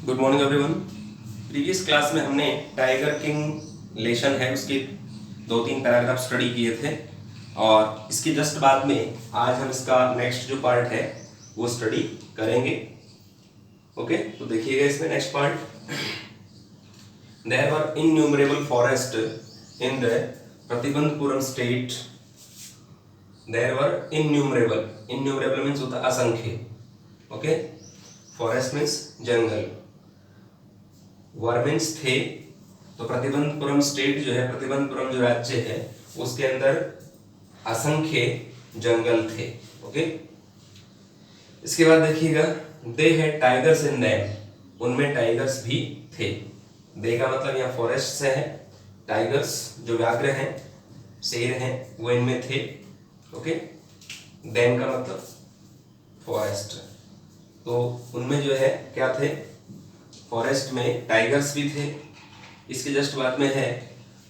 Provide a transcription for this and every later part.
Good morning everyone. Previous class में हमने tiger king लेशन है उसके 2-3 पैराग्राफ स्टडी किए थे और इसके जस्ट बाद में आज हम इसका नेक्स्ट जो पार्ट है वो स्टडी करेंगे। ओके, तो देखिएगा इसमें next part. There were innumerable forest in the Pratibandhapuram state. There were innumerable means होता है असंख्य। ओके, फॉरेस्ट मीन्स जंगल, वर्मिन्स थे। तो प्रतिबंधपुरम स्टेट जो है, प्रतिबंधपुरम जो राज्य है उसके अंदर असंख्य जंगल थे। ओके, इसके बाद देखिएगा they had tigers in them, उनमें टाइगर्स भी थे। दे का मतलब यहाँ फॉरेस्ट से है, टाइगर्स जो व्याघ्र हैं, शेर हैं, वो इनमें थे। ओके, देम का मतलब फॉरेस्ट, तो उनमें जो है क्या थे, फॉरेस्ट में टाइगर्स भी थे। इसके जस्ट बाद में है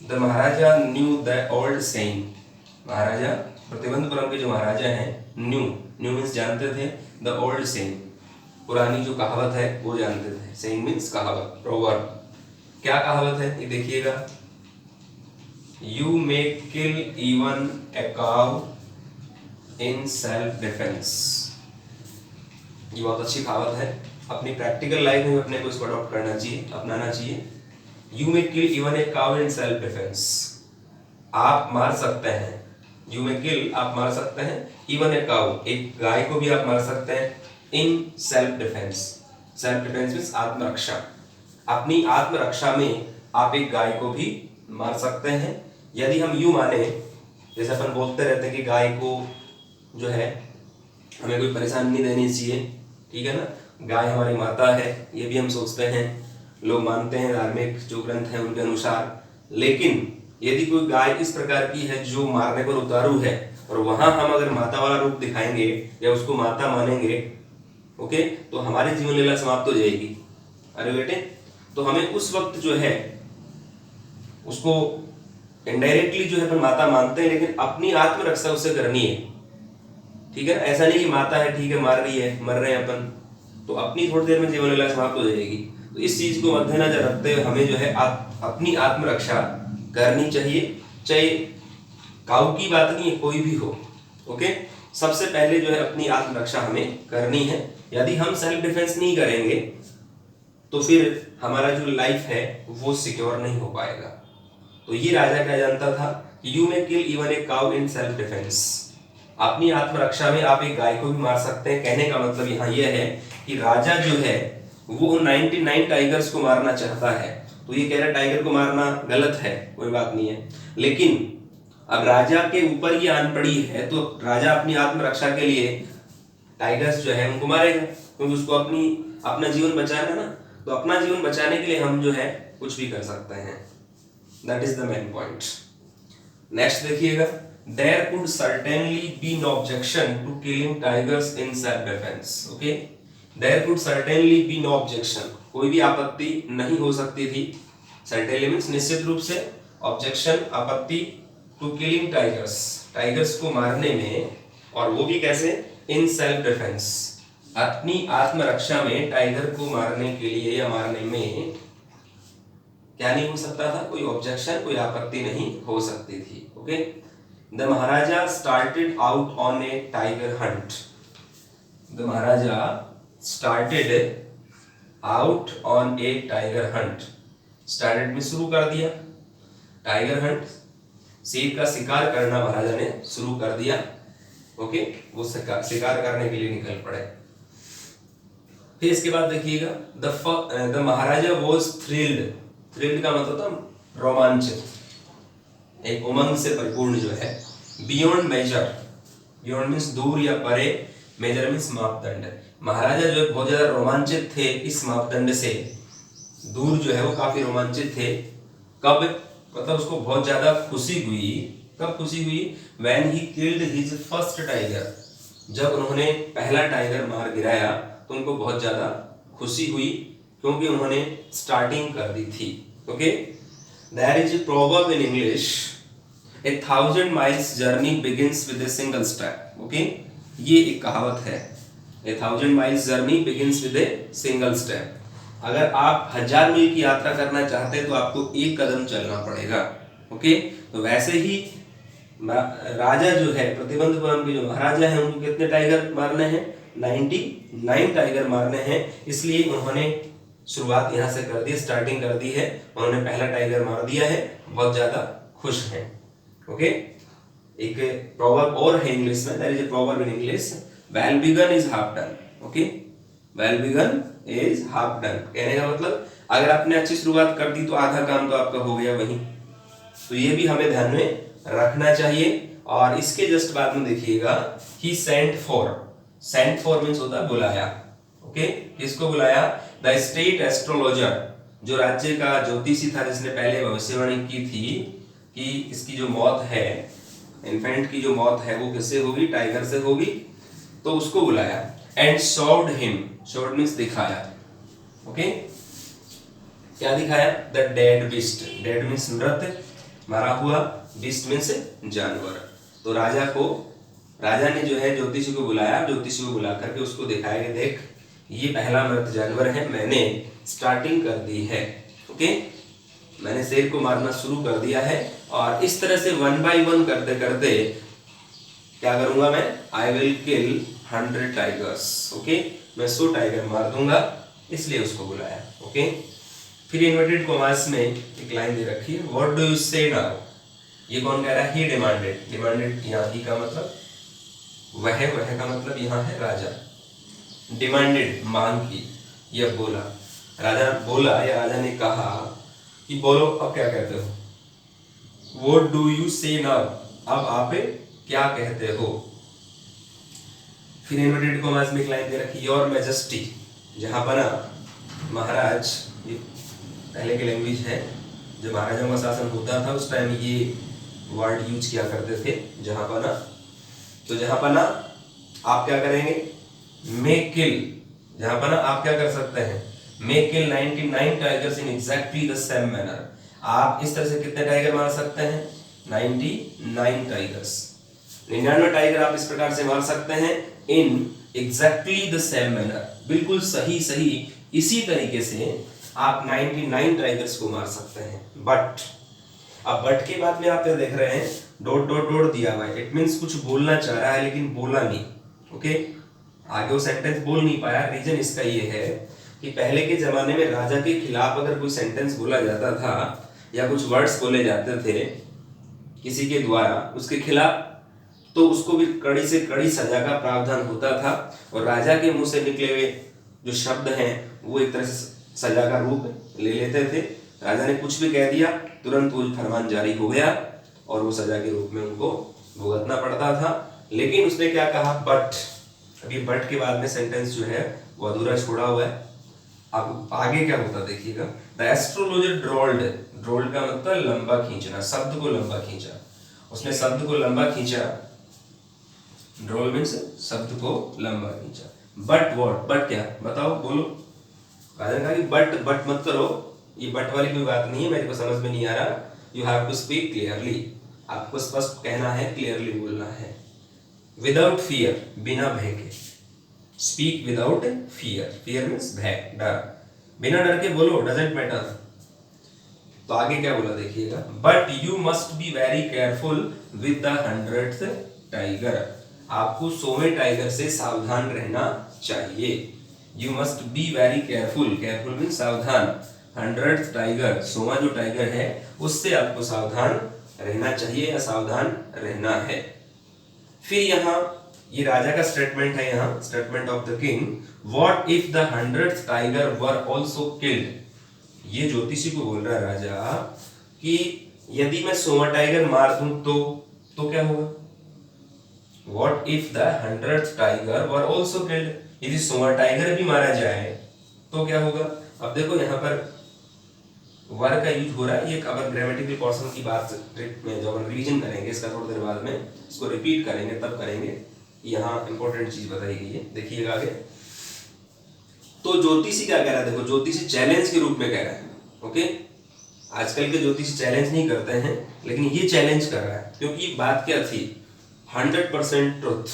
the maharaja knew the old saying. Maharaja Pratibandhapuram के जो महाराजा हैं, न्यू मीन्स जानते थे, द ओल्ड सेइंग पुरानी जो कहावत है वो जानते थे। सेइंग मीन्स कहावत, प्रोवर्ब। क्या कहावत है ये देखिएगा, you may kill even a cow in self defence. ये बहुत अच्छी कहावत है, अपनी प्रैक्टिकल लाइफ में अपने को इसको अडॉप्ट करना चाहिए, अपनाना चाहिए। You may kill even a cow in self defence, आप मार सकते हैं, यू मे किल आप मार सकते हैं, इवन ए काउ एक गाय को भी आप मार सकते हैं, in self defence. Self defence means आत्मरक्षा, अपनी आत्मरक्षा में आप एक गाय को भी मार सकते हैं। यदि हम यूं माने, जैसे अपन बोलते रहते हैं कि गाय को जो है हमें कोई परेशानी नहीं देनी चाहिए, ठीक है ना, गाय हमारी माता है, ये भी हम सोचते हैं, लोग मानते हैं धार्मिक जो ग्रंथ हैं उनके अनुसार। लेकिन यदि कोई गाय इस प्रकार की है जो मारने पर उतारू है और वहां हम अगर माता वाला रूप दिखाएंगे या उसको माता मानेंगे, ओके, तो हमारी जीवन लीला समाप्त हो जाएगी। अरे बेटे, तो हमें उस वक्त जो है उसको इनडायरेक्टली जो है अपन माता मानते हैं, लेकिन अपनी आत्मरक्षा उससे करनी है, ठीक है। ऐसा नहीं कि माता है, ठीक है, मार रही है, मर रहे हैं अपन, तो अपनी थोड़ी देर में जीवन लीला समाप्त हो जाएगी। तो इस चीज को मद्देनजर रखते हुए हमें जो है अपनी आत्मरक्षा करनी चाहिए, चाहे काऊ की बात नहीं है, कोई भी हो। ओके, सबसे पहले जो है अपनी आत्मरक्षा हमें करनी है। यदि हम सेल्फ डिफेंस नहीं करेंगे तो फिर हमारा जो लाइफ है वो सिक्योर नहीं हो पाएगा। तो ये राजा क्या जानता था, you may kill even a cow in self defence, अपनी आत्मरक्षा में आप एक गाय को भी मार सकते हैं। कहने का मतलब यहाँ यह है कि राजा जो है वो 99 टाइगर्स को मारना चाहता है, तो ये कह रहा है टाइगर को मारना गलत है, कोई बात नहीं है। लेकिन अब राजा के ऊपर ये आन पड़ी है, तो राजा अपनी आत्मरक्षा के लिए टाइगर्स जो है उनको मारेगा, क्योंकि उसको अपना जीवन बचाना ना। तो अपना जीवन बचाने के लिए हम जो है कुछ भी कर सकते हैं, that is the main point. Next देखिएगा, there could certainly be no objection to killing tigers in self defense. Okay, there could certainly be no objection, कोई भी आपत्ति नहीं हो सकती थी। certainly means निश्चित रूप से, objection आपत्ति, to killing tigers, टाइगर्स को मारने में, और वो भी कैसे, in self defense, अपनी आत्मरक्षा में टाइगर को मारने के लिए या मारने में क्या नहीं हो सकता था, कोई ऑब्जेक्शन, कोई आपत्ति नहीं हो सकती थी। Okay, The Maharaja started out on a tiger hunt. The Maharaja started out on a tiger hunt. Started में शुरू कर दिया, टाइगर हंट, शेर का शिकार करना महाराजा ने शुरू कर दिया। ओके, वो शिकार करने के लिए निकल पड़े। फिर इसके बाद देखिएगा, the Maharaja was thrilled. thrilled का मतलब था रोमांचित, एक उमंग से परिपूर्ण जो है। बियॉन्ड मेजर, बियॉन्ड मीन्स दूर या परे, मेजर मीन्स मापदंड। महाराजा जो है बहुत ज्यादा रोमांचित थे इस मापदंड से, दूर जो है वो काफी रोमांचित थे। कब, मतलब उसको बहुत ज्यादा खुशी हुई। कब खुशी हुई, when he killed his first tiger, जब उन्होंने पहला टाइगर मार गिराया तो उनको बहुत ज्यादा खुशी हुई, क्योंकि उन्होंने स्टार्टिंग कर दी थी। Okay, there is a proverb in English, a 1000 miles journey begins with a single step. Okay, ये एक कहावत है, a 1000 miles journey begins with a single step. अगर आप 1000 मील की यात्रा करना चाहते हैं तो आपको 1 कदम चलना पड़ेगा। ओके, तो वैसे ही राजा जो है प्रतिबंधपुरम के जो महाराजा हैं उनको कितने टाइगर मारने हैं? 99 टाइगर मारने हैं। इसलिए उन्होंने शुरुआत यहाँ से कर दी, स्टार्टिंग कर दी है। उन्होंने पहला टाइगर मार दिया है, बहुत ज्यादा खुश हैं। ओके, एक प्रोवर्ब और है इंग्लिश में, there is a proverb in English, well begun is half done. Okay, well begun is half done, कहने का मतलब अगर आपने अच्छी शुरुआत कर दी तो आधा काम तो आपका हो गया वहीं। तो ये भी हमें ध्यान में रखना चाहिए। और इसके जस्ट बाद में देखिएगा, ही सेंट फॉर मीन्स होता है बुलाया। ओके, किसको बुलाया? द स्टेट एस्ट्रोलॉजर, जो राज्य का ज्योतिषी था जिसने पहले भविष्यवाणी की थी कि इसकी जो मौत है, इन्फेंट की जो मौत है वो किससे होगी? टाइगर से होगी। तो उसको बुलाया। And showed him, showed means दिखाया। ओके, क्या दिखाया? The dead beast, dead means मृत, मरा हुआ, बिस्ट मीन्स जानवर। तो राजा ने जो है ज्योतिषी को बुलाया, ज्योतिषी को बुला करके उसको दिखाया कि देख ये पहला मृत जानवर है, मैंने स्टार्टिंग कर दी है। ओके, मैंने शेर को मारना शुरू कर दिया है और इस तरह से 1 by 1 करते करते क्या करूंगा मैं? I will kill 100 tigers. Okay, मैं 100 टाइगर मार दूंगा, इसलिए उसको बुलाया। ओके, फिर इन्वर्टेड कॉमास में एक लाइन दे रखी है, व्हाट डू यू से नाउ। ये कौन कह रहा है? ही डिमांडेड। डिमांडेड यहाँ ही का मतलब वह का मतलब यहाँ है राजा। डिमांडेड मांग की, यह बोला, राजा बोला या राजा ने कहा कि बोलो अब क्या कहते हो? व्हाट डू यू से नाउ, अब आप क्या कहते हो? फिर इन्वर्टेड कॉमास में एक लाइन दे रखी, योर मैजेस्टी, जहां पर ना महाराज, ये पहले की लैंग्वेज है, जब महाराजाओं का शासन होता था उस टाइम ये वर्ड यूज किया करते थे, जहां पर ना, तो जहां पर ना आप क्या करेंगे? मे किल, जहां पर ना आप क्या कर सकते हैं? मे kill 99 tigers in exactly the same manner. आप इस तरह से कितने टाइगर मार सकते हैं? 99 टाइगर्स, 99 टाइगर आप इस प्रकार से मार सकते हैं इन एग्जैक्टली द सेम मैनर, बिल्कुल सही इसी तरीके से आप 99 टाइगर्स को मार सकते हैं। बट अब बट के बाद में आप क्या देख रहे हैं? डॉट डॉट डॉट दिया हुआ है, इट मींस कुछ बोलना चाह रहा है लेकिन बोला नहीं। ओके, आगे वो सेंटेंस बोल नहीं पाया। रीजन इसका ये है कि पहले के जमाने में राजा के खिलाफ अगर कोई सेंटेंस बोला जाता था या कुछ वर्ड्स बोले जाते थे किसी के द्वारा उसके खिलाफ, तो उसको भी कड़ी से कड़ी सजा का प्रावधान होता था। और राजा के मुंह से निकले हुए जो शब्द हैं वो एक तरह से सजा का रूप ले लेते थे। राजा ने कुछ भी कह दिया, तुरंत वो फरमान जारी हो गया और वो सजा के रूप में उनको भुगतना पड़ता था। लेकिन उसने क्या कहा? बट। अभी बट के बाद में सेंटेंस जो है वो अधूरा छोड़ा हुआ है। अब आगे क्या होता देखिएगा, द एस्ट्रोलॉजर ड्रोल्ड, ड्रोल्ड का मतलब लंबा खींचना, शब्द को लंबा खींचा। उसने शब्द को लंबा खींचा, ड्रोल मीन्स शब्द को लंबा खींचा। बट व्हाट, बट क्या? बताओ, बोलो। राजा ने कहा कि बट मत करो, ये बट वाली कोई बात नहीं है, मेरे को समझ में नहीं आ रहा। You have to speak clearly, आपको स्पष्ट कहना है, क्लियरली बोलना है। विदाउट फियर, बिना भय के। Speak without fear, fear means भय, डर। बिना डर के बोलो, डजंट मैटर। तो आगे क्या बोला देखिएगा, but you must be very careful with the 100th tiger. आपको 100वें टाइगर से सावधान रहना चाहिए। You must be very careful, careful means सावधान। 100th टाइगर, 100वां जो टाइगर है उससे आपको सावधान रहना चाहिए या सावधान रहना है। फिर यहाँ ये राजा का स्टेटमेंट है, यहाँ statement of the king, what if the 100th tiger were also killed. ये ज्योतिषी को बोल रहा है राजा कि यदि मैं 100वां टाइगर मार दूं तो क्या होगा? What if the 100th tiger were also killed, यदि 100वां टाइगर भी मारा जाए तो क्या होगा? अब देखो यहाँ पर वर का यूज हो रहा है, ये अगर ग्रामेटिकल पोर्शन की बात में जब हम रिवीजन करेंगे इसका थोड़ी देर बाद में इसको रिपीट करेंगे तब करेंगे, यहाँ इंपॉर्टेंट चीज बताई गई है, देखिएगा आगे। तो ज्योतिषी क्या कह रहा है? देखो, ज्योतिषी चैलेंज के रूप में कह रहा है। ओके, आजकल के ज्योतिषी चैलेंज नहीं करते हैं, लेकिन ये चैलेंज कर रहा है क्योंकि बात क्या थी? 100% ट्रुथ,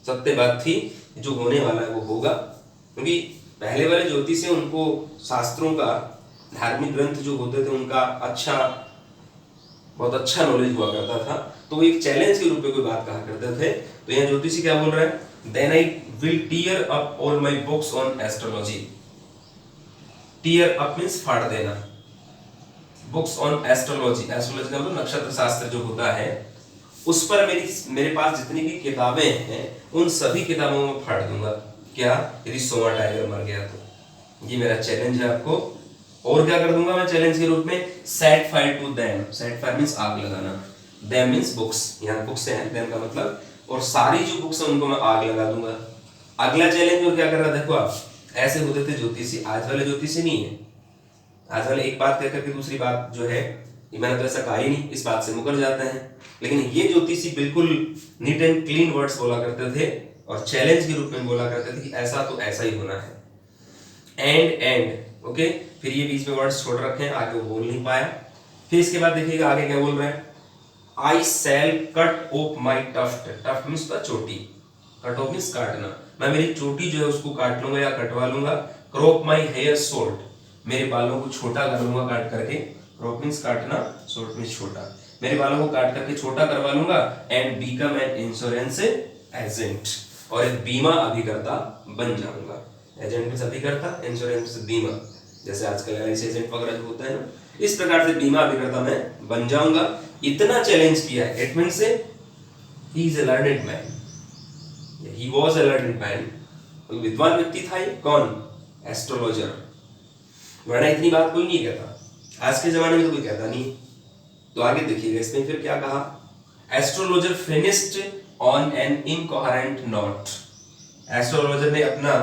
सत्य बात थी, जो होने वाला है वो होगा। क्योंकि पहले वाले ज्योतिषी उनको शास्त्रों का, धार्मिक ग्रंथ जो होते थे उनका बहुत अच्छा नॉलेज हुआ करता था, तो वो एक चैलेंज के रूप में कोई बात कहा करते थे। तो यहाँ ज्योतिषी क्या बोल रहा है, then I will tear up all my books on astrology. Tear up means फाड़ देना, बुक्स ऑन एस्ट्रोलॉजी, एस्ट्रोलॉजी का मतलब नक्षत्र शास्त्र जो होता है उस पर मेरे पास जितनी भी किताबें हैं उन सभी किताबों में फाड़ दूंगा। क्या, यदि सोमा टाइगर मर गया तो। ये मेरा चैलेंज है आपको। और क्या कर दूंगा मैं चैलेंज के रूप में, set fire to them. Set fire means आग लगाना, देम मींस बुक्स, यहाँ बुक्स है, देम का मतलब, और सारी जो बुक्स है उनको मैं आग लगा दूंगा। अगला चैलेंज और क्या कर रहा है, देखो आप, ऐसे होते थे ज्योतिषी। आज वाले ज्योतिषी नहीं है। आज वाले एक बात कह करके दूसरी बात जो है, मैंने तो ऐसा कहा ही नहीं, इस बात से मुकर जाते हैं। लेकिन ये ज्योतिषी बिल्कुल नीट एंड क्लीन वर्ड्स बोला करते थे और चैलेंज के रूप में बोला करते थे कि ऐसा तो ऐसा ही होना है। एंड ओके, फिर ये बीच में वर्ड्स छोड़ रखे हैं, आगे वो बोल नहीं पाया। फिर इसके बाद देखिएगा आगे क्या बोल रहे हैं, I shall cut off my tuft. Tuft means चोटी, कट ऑफ मीन्स काटना। मैं मेरी चोटी जो है उसको काट लूंगा या कटवा लूंगा। क्रॉप माई हेयर शॉर्ट, मेरे बालों को छोटा कर लूंगा काट करके। क्रॉप मीन्स काटना, शॉर्ट मीन्स छोटा। मेरे बालों को काट करके छोटा करवा लूंगा। And become an insurance agent, और एक बीमा अभिकर्ता बन जाऊंगा। एजेंट मीन्स अभिकर्ता, इंश्योरेंस बीमा, जैसे आजकल एलआईसी एजेंट वगैरह जो होता है ना, इस प्रकार से बीमा अभिकर्ता मैं बन जाऊंगा। इतना चैलेंज किया है। It means he is a learned man, he was a learned man. विद्वान व्यक्ति था ये, कौन, एस्ट्रोलॉजर। वरना इतनी बात कोई नहीं कहता, आज के जमाने में तो कोई कहता नहीं। तो आगे देखिएगा इसमें फिर क्या कहा, astrologer finished on an incoherent note. Astrologer ने अपना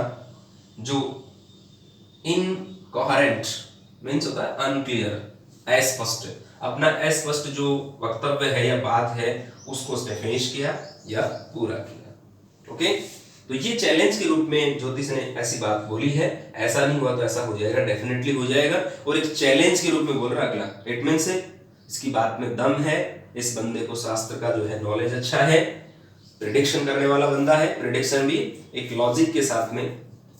जो इनकोहेरेंट मीन्स होता है अनक्लियर, अस्पष्ट, अपना अस्पष्ट जो वक्तव्य है या बात है उसको उसने फिनिश किया या पूरा किया। ओके, तो ये चैलेंज के रूप में ज्योतिष ने ऐसी बात बोली है। ऐसा नहीं हुआ तो ऐसा हो जाएगा, डेफिनेटली हो जाएगा। और एक चैलेंज के रूप में बोल रहा अगला, इट मींस इसकी बात में दम है, इस बंदे को शास्त्र का जो है नॉलेज अच्छा है, प्रिडिक्शन करने वाला बंदा है। प्रिडिक्शन भी एक लॉजिक के साथ में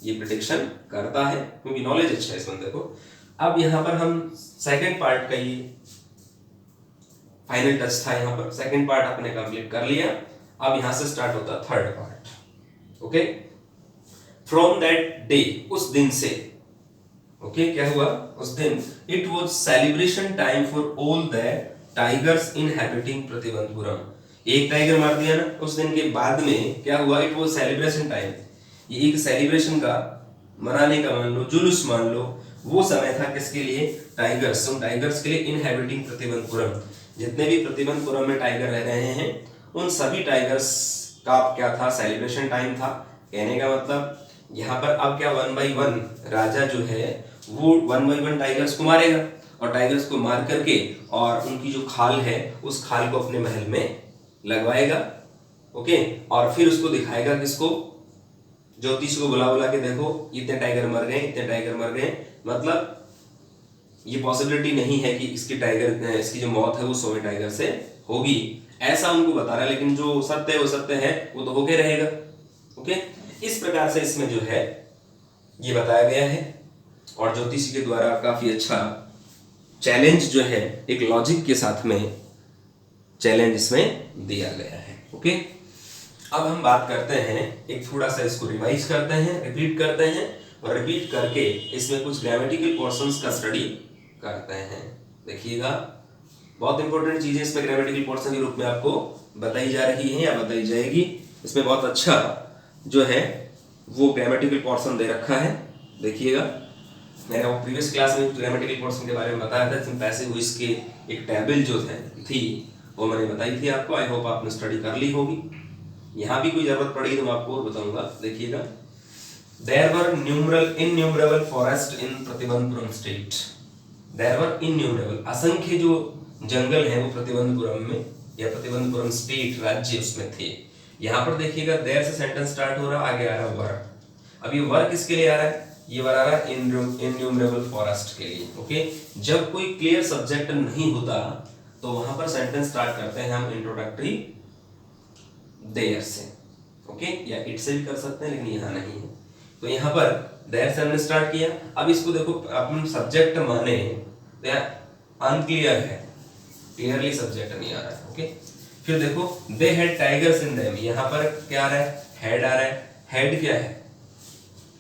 ये प्रिडिक्शन करता है, क्योंकि नॉलेज अच्छा है इस बंदे को। अब यहाँ पर हम सेकंड पार्ट का ये फाइनल टच था, यहाँ पर सेकंड पार्ट आपने कंप्लीट कर लिया। अब यहां से स्टार्ट होता third part. Okay, from that day, उस दिन से। ओके, क्या हुआ उस दिन, it was celebration time for all the tigers inhabiting Pratibandapuram. एक टाइगर मार दिया ना, उस दिन के बाद में क्या हुआ, इट वाज सेलिब्रेशन टाइम। ये एक सेलिब्रेशन का, मनाने का मान लो, जुलूस मान लो, वो समय था किसके लिए, टाइगर्स, उन टाइगर्स के लिए। इनहैबिटिंग प्रतिबंधपुरम, जितने भी प्रतिबंधपुरम में टाइगर रह रहे हैं उन सभी टाइगर्स का क्या था, सेलिब्रेशन टाइम था। कहने का मतलब यहाँ पर अब क्या, 1 by 1 राजा जो है वो 1 by 1 टाइगर्स को मारेगा, और टाइगर्स को मार करके और उनकी जो खाल है उस खाल को अपने महल में लगवाएगा। ओके, और फिर उसको दिखाएगा किसको, ज्योतिष को बुला बुला के, देखो इतने टाइगर मर गए, इतने टाइगर मर गए। मतलब ये पॉसिबिलिटी नहीं है कि इसकी जो मौत है वो 100 टाइगर से होगी, ऐसा उनको बता रहा है। लेकिन जो सत्य है वो सत्य है, वो तो होके रहेगा। ओके, इस प्रकार से इसमें जो है ये बताया गया है, और ज्योतिषी के द्वारा काफी अच्छा चैलेंज जो है एक लॉजिक के साथ में चैलेंज इसमें दिया गया है। ओके, अब हम बात करते हैं, एक थोड़ा सा इसको रिवाइज करते हैं, रिपीट करते हैं, और रिपीट करके इसमें कुछ ग्रामेटिकल पोर्शंस का स्टडी करते हैं। देखिएगा, बहुत इंपॉर्टेंट चीजें इसमें ग्रामेटिकल पोर्शन के रूप में आपको बताई जा रही है या बताई जाएगी। इसमें बहुत अच्छा जो है वो ग्रामेटिकल पोर्शन दे रखा है। देखिएगा, मैंने वो प्रीवियस क्लास में ग्रामेटिकल पोर्शन के बारे में बताया था, जिसमें पैसिव वॉइस के एक टेबल जो थी वो मैंने बताई थी आपको। आई होप आपने स्टडी कर ली होगी। यहाँ भी कोई जरूरत पड़ेगी तो मैं आपको और बताऊंगा। देखिएगा, there were innumerable forest in Pratibandhapuram state. There were innumerable, असंख्य जो जंगल है वो प्रतिबंधपुरम में या प्रतिबंधपुरम स्टेट राज्य उसमें थे। यहाँ पर देखिएगा, देयर से सेंटेंस स्टार्ट हो रहा, आगे आ रहा वर। अब ये वर किसके लिए आ रहा है, ये वर आ रहा है इन्यूमरेबल फॉरेस्ट के लिए। ओके, जब कोई क्लियर सब्जेक्ट नहीं होता तो वहां पर सेंटेंस स्टार्ट करते हैं हम इंट्रोडक्टरी देयर से। ओके, या इट से भी कर सकते हैं, लेकिन यहाँ नहीं है। तो यहाँ पर देयर से हमने स्टार्ट किया। अब इसको देखो अपन सब्जेक्ट माने तो यहाँ अनक्लियर है, क्लियरली सब्जेक्ट नहीं आ रहा है। ओके, फिर देखो they had tigers in them, यहाँ पर क्या आ रहा है, हैड आ रहा है। हैड क्या है,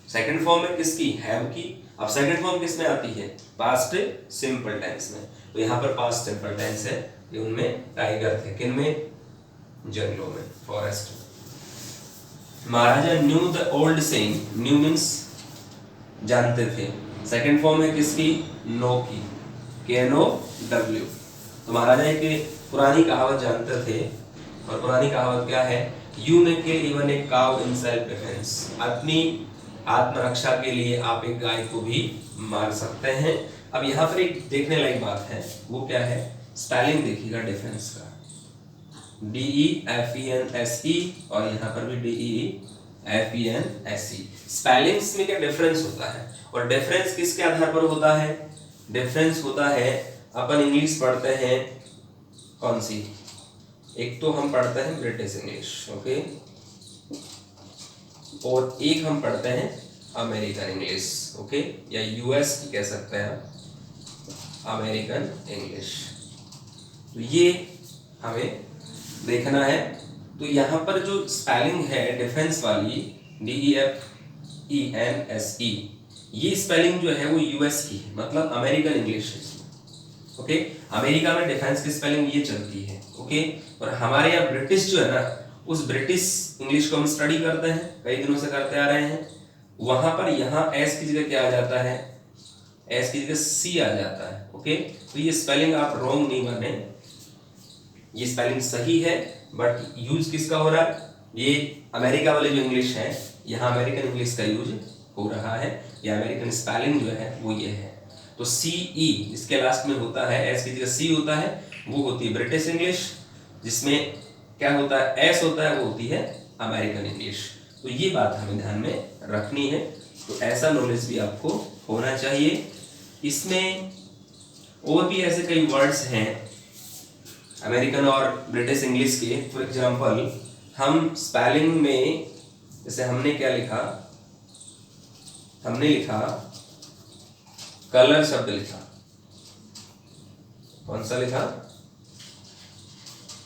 सेकंड फॉर्म है किसकी, हैव की। अब सेकंड फॉर्म किस में आती है, पास्ट सिंपल टेंस में। तो यहाँ पर पास्ट सिंपल टेंस है, ये उनमें टाइगर थे, किन में, जंगलों में, फॉरेस्ट में। Maharaja knew the old saying, knew means जानते थे। सेकंड फॉर्म है किसकी, नो की, KNOW। तो महाराजा एक पुरानी कहावत जानते थे, और पुरानी कहावत क्या है, you may kill even a cow in self defence, अपनी आत्मरक्षा के लिए आप एक गाय को भी मार सकते हैं। अब यहाँ पर एक देखने लायक बात है, वो क्या है, स्पेलिंग देखिएगा डिफेंस का, DEFENSE, और यहाँ पर भी DEFENSE। स्पेलिंग्स में क्या डिफरेंस होता है, और डिफरेंस किसके आधार पर होता है, डिफरेंस होता है, अपन इंग्लिश पढ़ते हैं कौन सी, एक तो हम पढ़ते हैं ब्रिटिश इंग्लिश, ओके, और एक हम पढ़ते हैं अमेरिकन इंग्लिश, ओके, या US की कह सकते हैं अमेरिकन इंग्लिश। तो ये हमें देखना है। तो यहाँ पर जो स्पेलिंग है डिफेंस वाली DEFENSE, ये स्पेलिंग जो है वो US की है, मतलब अमेरिकन इंग्लिश है। ओके, अमेरिका में डिफेंस की स्पेलिंग ये चलती है। ओके, और हमारे यहाँ ब्रिटिश जो है ना, उस ब्रिटिश इंग्लिश को हम स्टडी करते हैं, कई दिनों से करते आ रहे हैं। वहां पर यहाँ एस की जगह क्या आ जाता है, एस की जगह C आ जाता है। ओके, तो ये स्पेलिंग आप रॉन्ग नहीं माने, ये स्पेलिंग सही है, बट यूज किसका हो रहा है, ये अमेरिका वाले जो इंग्लिश है, यहाँ अमेरिकन इंग्लिश का यूज हो रहा है, या अमेरिकन स्पेलिंग जो है वो ये है। तो CE इसके लास्ट में होता है, एस की जगह C होता है, वो होती है ब्रिटिश इंग्लिश। जिसमें क्या होता है, एस होता है, वो होती है अमेरिकन इंग्लिश। तो ये बात हमें ध्यान में रखनी है। तो ऐसा नॉलेज भी आपको होना चाहिए। इसमें और भी ऐसे कई वर्ड्स हैं अमेरिकन और ब्रिटिश इंग्लिश के। फॉर एग्जांपल हम स्पेलिंग में, जैसे हमने क्या लिखा, हमने लिखा कलर शब्द लिखा, कौन सा लिखा,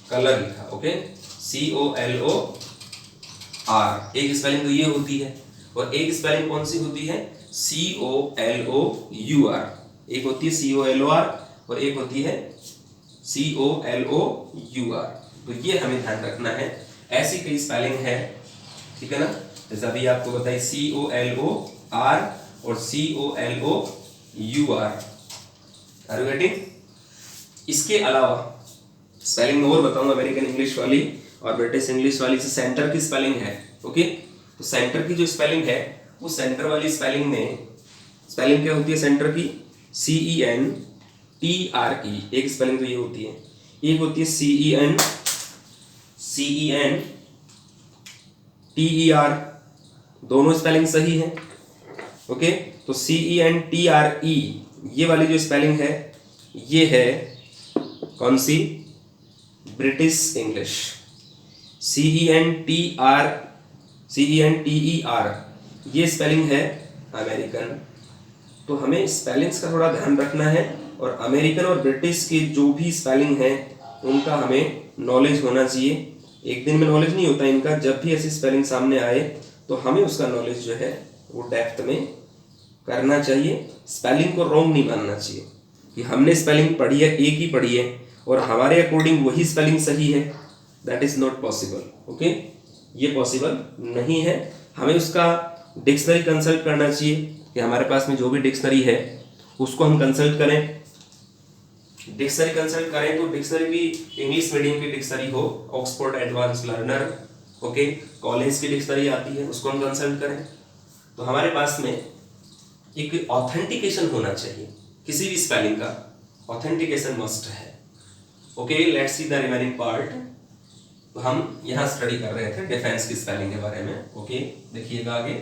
कलर लिखा। ओके, COLOR, एक स्पेलिंग तो ये होती है, और एक स्पेलिंग कौन सी होती है, COLOUR। एक होती है COLOR और एक होती है COLOUR। तो ये हमें ध्यान रखना है, ऐसी कई स्पेलिंग है, ठीक है ना। जैसे अभी आपको बताइए COLOR और COLOUR, आर यू गेटिंग। इसके अलावा स्पेलिंग और बताऊंगा अमेरिकन इंग्लिश वाली और ब्रिटिश इंग्लिश वाली। से सेंटर की स्पेलिंग है, ओके, तो सेंटर की जो स्पेलिंग है, वो सेंटर वाली स्पेलिंग में स्पेलिंग क्या होती है सेंटर की, CENTRE, एक स्पेलिंग तो ये होती है, एक होती है CENTER, दोनों स्पेलिंग सही है। ओके, तो CENTRE ये वाली जो स्पेलिंग है, ये है कौन सी, ब्रिटिश इंग्लिश। CENTER ये स्पेलिंग है अमेरिकन। तो हमें स्पेलिंग्स का थोड़ा ध्यान रखना है, और अमेरिकन और ब्रिटिश की जो भी स्पेलिंग है उनका हमें नॉलेज होना चाहिए। एक दिन में नॉलेज नहीं होता इनका, जब भी ऐसी स्पेलिंग सामने आए तो हमें उसका नॉलेज जो है वो डेप्थ में करना चाहिए। स्पेलिंग को रॉन्ग नहीं मानना चाहिए कि हमने स्पेलिंग पढ़ी है, एक ही पढ़ी है, और हमारे अकॉर्डिंग वही स्पेलिंग सही है, that is not possible. Okay, ये पॉसिबल नहीं है। हमें उसका डिक्शनरी कंसल्ट करना चाहिए कि हमारे पास में जो भी डिक्शनरी है उसको हम कंसल्ट करें। डिक्शनरी कंसल्ट करें तो डिक्शनरी भी इंग्लिश मीडियम की डिक्शनरी हो, Oxford advance learner, okay, college की डिक्शनरी आती है, उसको हम कंसल्ट करें। तो हमारे पास में एक ऑथेंटिकेशन होना चाहिए, किसी भी स्पेलिंग का ऑथेंटिकेशन मस्ट है। Okay, let's see the remaining part. तो हम यहाँ स्टडी कर रहे थे डिफेंस की स्पेलिंग के बारे में। ओके, देखिएगा आगे।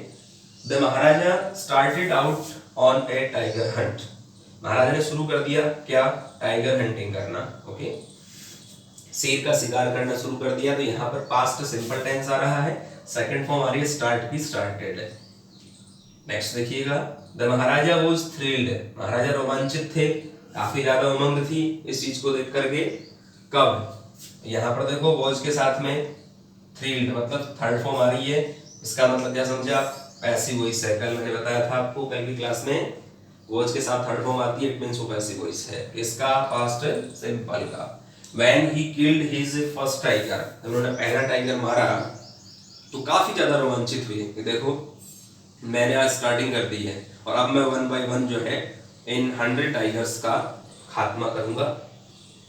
The maharaja started out on a tiger hunt, maharaja ने शुरू कर दिया क्या, टाइगर हंटिंग करना। ओके, शेर का शिकार करना शुरू कर दिया। तो यहाँ पर पास्ट सिंपल टेंस आ रहा है, सेकंड फॉर्म आ रही है स्टार्ट की, स्टार्टेड है। नेक्स्ट देखिएगा, द महाराजा वॉज थ्रिल्ड, महाराजा रोमांचित थे, काफी ज्यादा उमंग थी इस चीज को देख करके। कब? यहाँ पर देखो वॉज के साथ में थ्रिल्ड मतलब थर्ड फॉर्म आ रही है, इसका मतलब क्या समझे आप? पैसिव वॉइस है। कल मैंने बताया था आपको कल की क्लास में, वॉज के साथ थर्ड फॉर्म आती है, इट मींस वो पैसिव वॉइस है। किसका? पास्ट सिंपल का। When he killed his first tiger, उन्होंने पहला टाइगर मारा तो काफी ज्यादा रोमांचित हुए कि देखो मैंने आज स्टार्टिंग कर दी है और अब मैं 1 बाय 1 जो है इन 100 टाइगर्स का खात्मा करूंगा,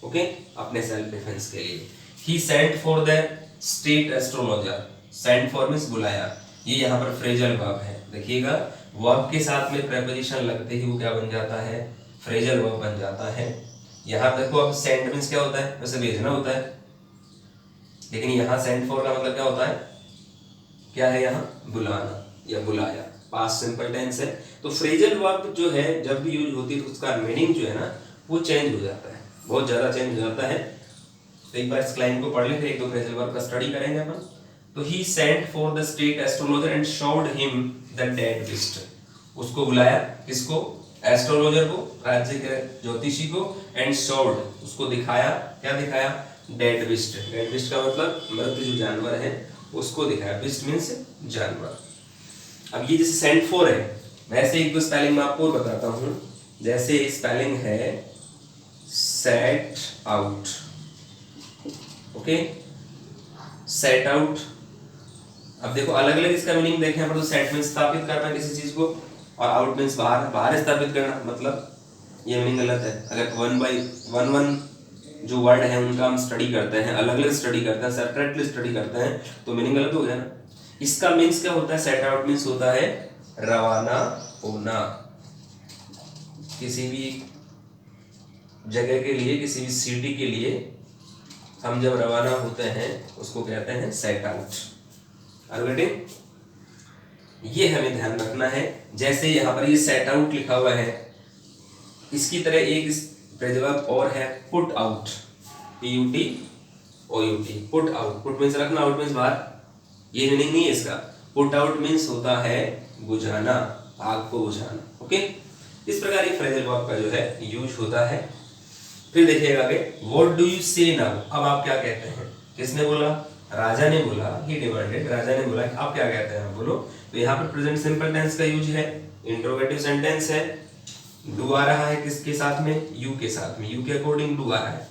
ओके, अपने सेल्फ डिफेंस के लिए। He sent for the state astrologer, sent for means बुलाया, ये यहाँ पर फ्रेजल वर्ब है। देखिएगा वर्ब के साथ में प्रेपोजिशन लगते ही वो क्या बन जाता है? फ्रेजल वर्ब बन जाता है। यहाँ देखो अब सेंट मींस क्या होता है? वैसे भेजना होता है, लेकिन यहाँ सेंट फॉर का मतलब क्या होता है? क्या है यहाँ? बुलाना या बुलाया, पास्ट सिंपल टेंस है। तो फ्रेजल वर्ब जो है जब भी यूज होती है तो उसका मीनिंग जो है ना वो चेंज हो जाता है, बहुत ज्यादा चेंज हो जाता है। तो एक बार इस लाइन को पढ़ लेते हैं, एक दो फ्रेजल वर्ब का स्टडी करेंगे अपन। तो he sent for the state astrologer and showed him the dead beast, उसको बुलाया, किसको? एस्ट्रोलॉजर को, राज्य के ज्योतिषी को, एंड शोड उसको दिखाया, क्या दिखाया? Dead beast. डेड बिस्ट का मतलब मृत जो जानवर है उसको दिखाया, बिस्ट मींस जानवर। अब ये जैसे सेंट फॉर है, वैसे एक दो स्पेलिंग मैं आपको बताता हूं। जैसे स्पेलिंग है set out, okay, set out. अब देखो अलग अलग इसका मीनिंग देखें यहाँ पर, तो सेट मींस स्थापित करना किसी चीज को, और आउट मींस बाहर, बाहर स्थापित करना, मतलब ये मीनिंग गलत है। अगर 1 बाय 1 जो वर्ड है उनका हम स्टडी करते हैं, अलग अलग स्टडी करते हैं, सेपरेटली स्टडी करते हैं, तो मीनिंग गलत हो गया ना। इसका मीन्स क्या होता है? सेट आउट मीन्स होता है रवाना होना, किसी भी जगह के लिए, किसी भी सिटी के लिए हम जब रवाना होते हैं उसको कहते हैं set out. Are you getting? ये हमें ध्यान रखना है। जैसे यहाँ पर ये सेट आउट लिखा हुआ है, इसकी तरह एक फ्रेजल वर्ब और है put out, PUT OUT, put out. Put means रखना, आउट मीन्स बाहर, ये मीनिंग नहीं है इसका। पुट आउट मीन्स होता है बुझाना, आग को बुझाना, ओके। इस प्रकार ये फ्रेजल वर्ब का जो है यूज होता है। फिर देखिएगा आगे, व्हाट डू यू से नाउ, अब आप क्या कहते हैं? किसने बोला? राजा ने बोला, ही डिमांडेड, राजा ने बोला आप क्या कहते हैं, बोलो। तो यहाँ पर प्रेजेंट सिंपल टेंस का यूज है, इंट्रोगेटिव सेंटेंस है, डू आ रहा है किसके साथ में? यू के साथ में, यू के अकॉर्डिंग डू आ रहा है।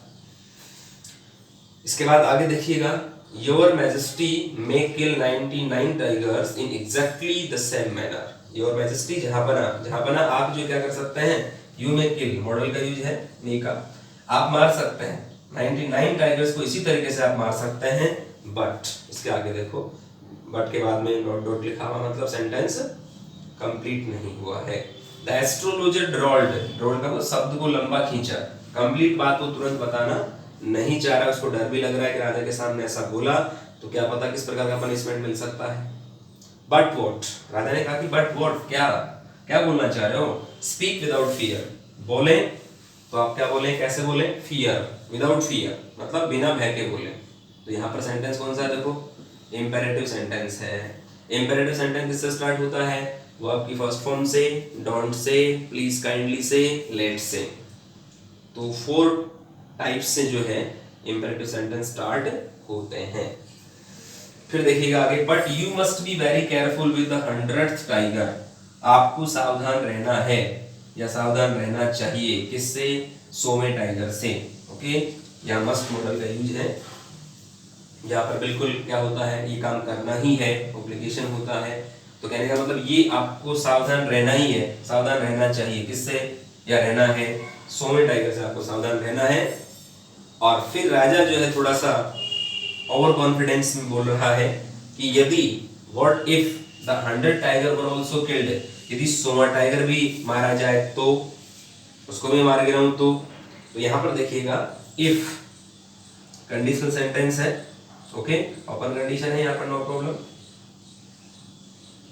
इसके बाद आगे देखिएगा, your majesty may kill 99 tigers in exactly the same manner. Your majesty जहांपना आप जो क्या कर सकते हैं? यू मे किल, मॉडल का यूज है मे का, आप मार सकते हैं 99 टाइगर्स को इसी तरीके से आप मार सकते हैं, बट इसके आगे देखो, बट के बाद में डॉट डॉट लिखा हुआ, मतलब सेंटेंस कंप्लीट नहीं हुआ है। द एस्ट्रोलॉजर ड्रॉल्ड, ड्रॉल्ड का शब्द को लंबा खींचा, कंप्लीट बात को तुरंत बताना नहीं चाह रहा, उसको डर भी लग रहा है कि राजा के सामने ऐसा बोला तो क्या पता किस प्रकार का पनिशमेंट मिल सकता है। बट वॉट, राजा ने कहा कि बट वॉट, क्या क्या बोलना चाह रहे हो? स्पीक विदाउट फियर, बोले तो आप क्या बोले, कैसे बोले? फियर, विदाउट फियर मतलब बिना भय के बोले। तो यहाँ पर सेंटेंस कौन सा है? देखो इंपेरेटिव सेंटेंस है। इंपेरेटिव सेंटेंस किससे स्टार्ट होता है? वर्ब की फर्स्ट फॉर्म से, डोंट से, प्लीज काइंडली से, लेट से। तो 4 टाइप्स से जो है इंपेरेटिव सेंटेंस स्टार्ट होते हैं। फिर देखिएगा आगे, but you must be very careful with the 100th tiger, आपको सावधान रहना है या सावधान रहना चाहिए, किससे? 100वें टाइगर से, ओके। यहाँ मस्ट मॉडल का यूज है, यहाँ पर बिल्कुल क्या होता है, ये काम करना ही है, ऑब्लिगेशन होता है। तो कहने का मतलब ये आपको सावधान रहना ही है, सावधान रहना चाहिए, किससे या रहना है? 100वें टाइगर से आपको सावधान रहना है। और फिर राजा जो है थोड़ा सा ओवर कॉन्फिडेंस में बोल रहा है कि यदि what if the 100 tiger were also killed, यदि 100वां टाइगर भी मारा जाए तो, उसको भी मार गिराऊं तो यहाँ पर देखिएगा इफ कंडीशनल सेंटेंस है, ओके, ओपन कंडीशन है यहाँ पर, नो प्रॉब्लम।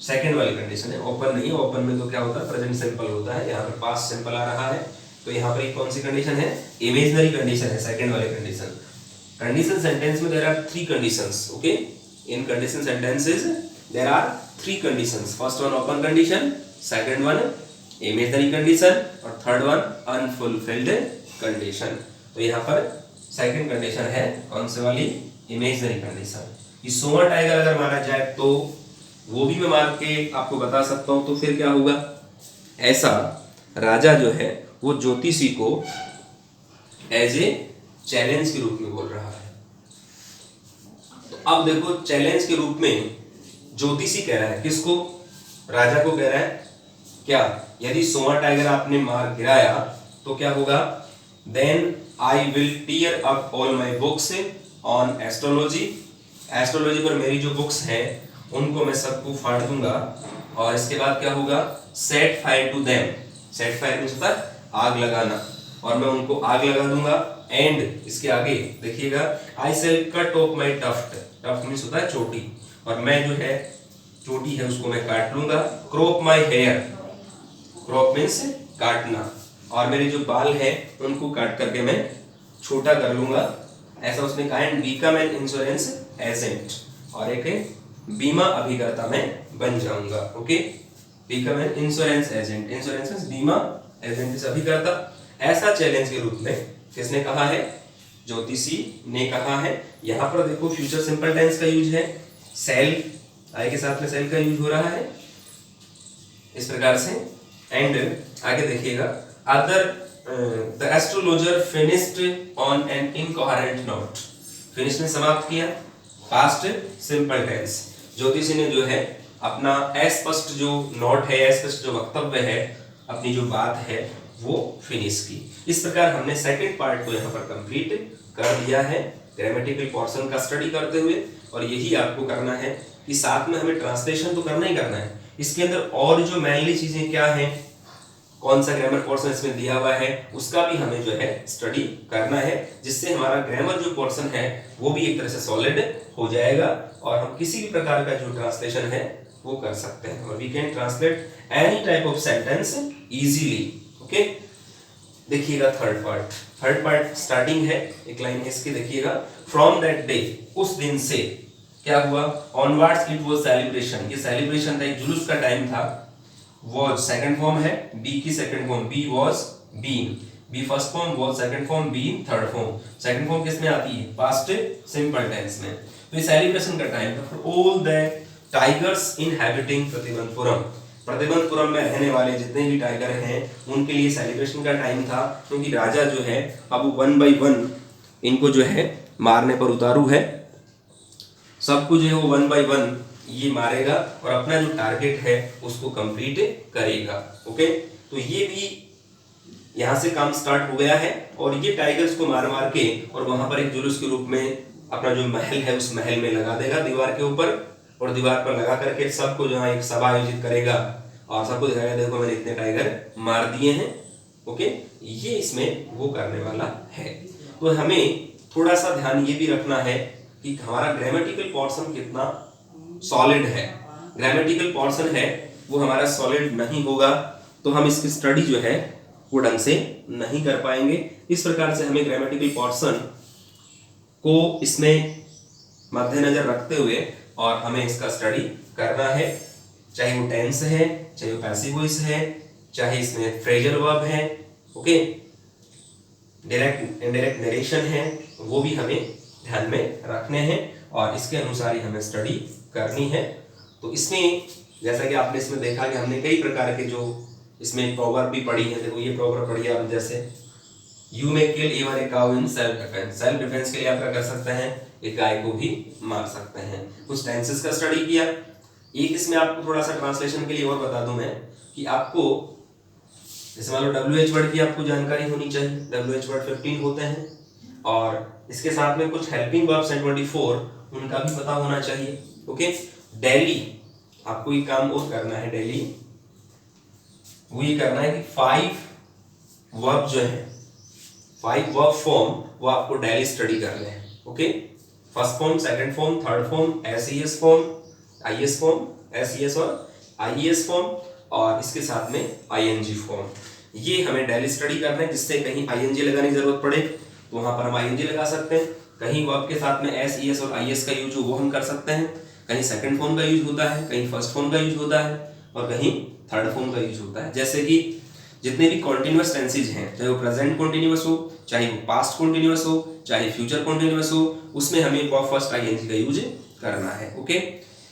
सेकंड वाली कंडीशन है, ओपन नहीं है, ओपन में तो क्या होता है? प्रेजेंट सिंपल होता है, यहाँ पर पास्ट सिंपल आ रहा है। तो यहाँ पर एक कौन सी कंडीशन है? इमेजिनरी कंडीशन है, सेकंड वाली कंडीशन। कंडीशन सेंटेंस में there are 3 conditions, okay. In condition sentences there are 3 conditions. First one open condition, second one imaginary condition और थर्ड वन अनफुलफिल्ड कंडीशन। तो यहाँ पर सेकंड कंडीशन है कौन से वाली, इमेजिनरी कंडीशन। ये सोमा टाइगर अगर माना जाए तो वो भी मैं मान के आपको बता सकता हूं, तो फिर क्या होगा, ऐसा राजा जो है वो ज्योतिषी को एज ए चैलेंज के रूप में बोल रहा है। तो अब देखो चैलेंज के रूप में ज्योतिषी कह रहा है किसको, राजा को कह रहा है क्या, यदि सोमा टाइगर आपने मार गिराया तो क्या होगा, then I will tear up all my books on astrology, astrology पर मेरी जो बुक्स हैं उनको मैं सबको फाड़ दूंगा। और इसके बाद क्या होगा, set fire to them, set fire means होता है आग लगाना, और मैं उनको आग लगा दूंगा। एंड इसके आगे देखिएगा, I shall cut off my tuft, tuft means होता है चोटी, और मैं जो है चोटी है उसको मैं काट लूंगा। Crop my hair, crop means काटना, और मेरे जो बाल है उनको काट करके मैं छोटा कर लूंगा, ऐसा उसने कहा। And become an insurance agent, और एक बीमा अभिकर्ता में बन जाऊंगा। Okay, become an insurance agent, insurance means बीमा, एजेंट इज अभिकर्ता। ऐसा चैलेंज के रूप में किसने कहा है, ज्योतिषी ने कहा है। यहाँ पर देखो फ्यूचर सिंपल टेंस का यूज है, सेल आई के साथ में सेल का यूज हो रहा है इस प्रकार से। एंड आगे देखिएगा, other the astrologer finished on an incoherent note, finish में समाप्त किया, पास्ट सिंपल टेंस। ज्योतिषी ने जो है अपना अस्पष्ट जो नोट है, अस्पष्ट जो वक्तव्य है, अपनी जो बात है वो फिनिश की। इस प्रकार हमने सेकंड पार्ट को यहाँ पर कंप्लीट कर दिया है ग्रामेटिकल पोर्शन का स्टडी करते हुए। और यही आपको करना है कि साथ में हमें ट्रांसलेशन तो करना ही करना है, इसके अंदर और जो मेनली चीजें क्या हैं, कौन सा ग्रामर पोर्शन इसमें दिया हुआ है उसका भी हमें जो है स्टडी करना है, जिससे हमारा ग्रामर जो पोर्शन है वो भी एक तरह से सॉलिड हो जाएगा और हम किसी भी प्रकार का जो ट्रांसलेशन है वो कर सकते हैं। और we can translate any type of sentence easily. Okay, देखिएगा थर्ड पार्ट स्टार्टिंग है, एक लाइन है इसकी, देखिएगा। फ्रॉम दैट डे, उस दिन से क्या हुआ, ऑनवर्ड्स इट वाज सेलिब्रेशन, ये सेलिब्रेशन था, एक जुलूस का टाइम था। was सेकंड फॉर्म है, बी की second form, be was been, be first form, was second form, been third form. Second form किस में आती है, पास्ट सिंपल टेंस में। तो ये सेलिब्रेशन का टाइम था for all the tigers inhabiting Pratibandapuram, Pratibandapuram में रहने वाले जितने भी टाइगर हैं उनके लिए सेलिब्रेशन का टाइम था, क्योंकि राजा जो है अब 1 by 1 इनको जो है मारने पर उतारू है, सबको जो है वो 1 by 1 ये मारेगा और अपना जो टारगेट है उसको कंप्लीट करेगा। ओके, तो ये भी यहाँ से काम स्टार्ट हो गया है और ये टाइगर्स को मार मार के और वहां पर एक जुलूस के रूप में अपना जो महल है उस महल में लगा देगा दीवार के ऊपर, और दीवार पर लगा करके सबको जो है एक सभा आयोजित करेगा और सबको दिखाएगा देखो मैंने इतने टाइगर मार दिए हैं। ओके, ये इसमें वो करने वाला है। तो हमें थोड़ा सा ध्यान ये भी रखना है कि हमारा ग्रामेटिकल पोर्शन कितना सॉलिड है। ग्रामेटिकल पोर्शन है वो हमारा सॉलिड नहीं होगा तो हम इसकी स्टडी जो है वो ढंग से नहीं कर पाएंगे। इस प्रकार से हमें ग्रामेटिकल पोर्शन को इसमें मद्देनजर रखते हुए और हमें इसका स्टडी करना है, चाहे वो टेंस है, चाहे वो पैसिव वॉइस है, चाहे इसमें फ्रेजल वर्ब है, ओके, डायरेक्ट इनडायरेक्ट नरेशन है, वो भी हमें ध्यान में रखने हैं और इसके अनुसार ही हमें स्टडी करनी है। तो इसमें जैसा कि आपने इसमें देखा कि हमने कई प्रकार के जो इसमें प्रोवर्ब भी पढ़ी है। देखो ये प्रोवर्ब पढ़िए आप, जैसे you may kill even a cow in self defence, self defence के लिए आप क्या कर सकते हैं, एक गाय को भी मार सकते हैं। कुछ टेंसेस का स्टडी किया। एक इसमें आपको थोड़ा सा ट्रांसलेशन के लिए और बता दूं मैं कि आपको जैसे मान लो WH वर्ड की आपको जानकारी होनी चाहिए, WH वर्ड 15 होते हैं और इसके साथ में कुछ हेल्पिंग वर्ब्स हैं 24, उनका भी पता होना चाहिए। ओके, डेली आपको ये काम और करना है, डेली वो ये करना है कि 5 वर्ब जो है, 5 वर्ब फॉर्म वो आपको डेली स्टडी करने हैं। Okay, first form, second form, third form, SES form, IS form, SES और IES फॉर्म और इसके साथ में ING फॉर्म, ये हमें डेली स्टडी करना है। जिससे कहीं ING लगाने की जरूरत पड़े तो वहां पर हम ING लगा सकते हैं, कहीं वर्ब के साथ में SES और IS का यूज वो हम कर सकते हैं, कहीं सेकंड फॉर्म का यूज होता है, कहीं फर्स्ट फॉर्म का यूज होता है और कहीं थर्ड फॉर्म का यूज होता है। जैसे कि जितने भी कॉन्टिन्यूअस टेंसेज हैं, चाहे वो प्रेजेंट कॉन्टिन्यूअस हो, चाहे वो पास्ट कॉन्टिन्यूअस हो, चाहे फ्यूचर कॉन्टिन्यूअस हो, उसमें हमें फर्स्ट आईएनजी का यूज करना है। ओके।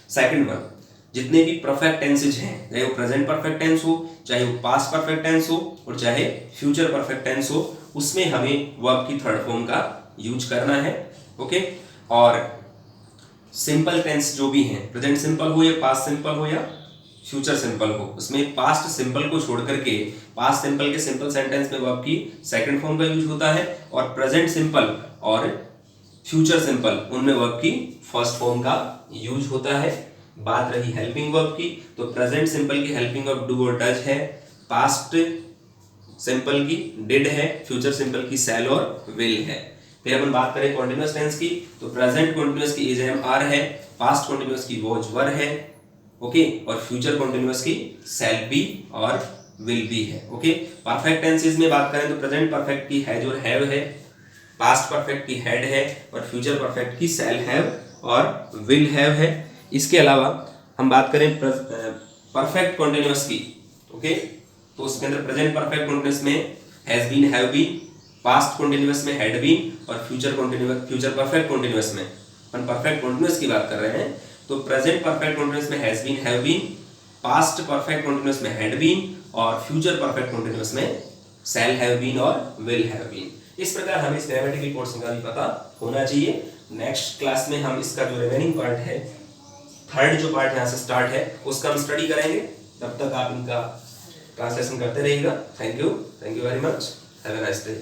सेकंड वन, जितने भी परफेक्ट टेंसेज हैं, चाहे वो प्रेजेंट परफेक्ट टेंस हो, चाहे वो पास्ट परफेक्ट टेंस हो और चाहे फ्यूचर परफेक्ट टेंस हो, उसमें हमें वर्ब की थर्ड फॉर्म का यूज करना है। ओके। और सिंपल टेंस जो भी हैं, प्रेजेंट सिंपल हो या पास्ट सिंपल हो या फ्यूचर सिंपल हो, उसमें पास्ट सिंपल को छोड़ करके पास्ट सिंपल के सिंपल सेंटेंस में वर्ब की सेकंड फॉर्म का यूज होता है और प्रेजेंट सिंपल और फ्यूचर सिंपल उनमें वर्ब की फर्स्ट फॉर्म का यूज होता है। बात रही हेल्पिंग वर्ब की, तो प्रेजेंट सिंपल की हेल्पिंग वर्ब डू और डज है, पास्ट सिंपल की डिड है, फ्यूचर सिंपल की शैल और विल है। फिर अपन बात करें कॉन्टिन्यूअस टेंस की, तो प्रेजेंट कॉन्टिन्यूअस की इज एम आर है, पास्ट कॉन्टिन्यूअस की वॉज वर है, ओके, और फ्यूचर कॉन्टिन्यूअस की शैल बी और विल बी है। ओके। परफेक्ट टेंसेस में बात करें तो प्रेजेंट परफेक्ट की हैज और हैव है, पास्ट परफेक्ट की हैड है और फ्यूचर परफेक्ट की शैल हैव और विल हैव है। इसके अलावा हम बात करें परफेक्ट कॉन्टिन्यूअस की, ओके, तो उसके अंदर प्रेजेंट परफेक्ट कॉन्टिन्यूअस में has been, have been, past continuous में हैड बीन और फ्यूचर परफेक्ट कॉन्टिन्यूअस में अपन परफेक्ट कॉन्टिन्यूअस की बात कर रहे हैं, तो प्रेजेंट परफेक्ट कॉन्टिन्यूअस में has been, have been, past perfect continuous में हैड बीन और फ्यूचर परफेक्ट कॉन्टिन्यूअस में शैल हैव बीन और विल हैव बीन। इस प्रकार हमें इस ग्रामेटिकल पोर्शन का भी पता होना चाहिए। नेक्स्ट क्लास में हम इसका जो रिमेनिंग पार्ट है, थर्ड जो पार्ट यहाँ से स्टार्ट है, उसका हम स्टडी करेंगे। तब तक आप इनका ट्रांसलेशन करते रहिएगा। Thank you very much, have a nice day.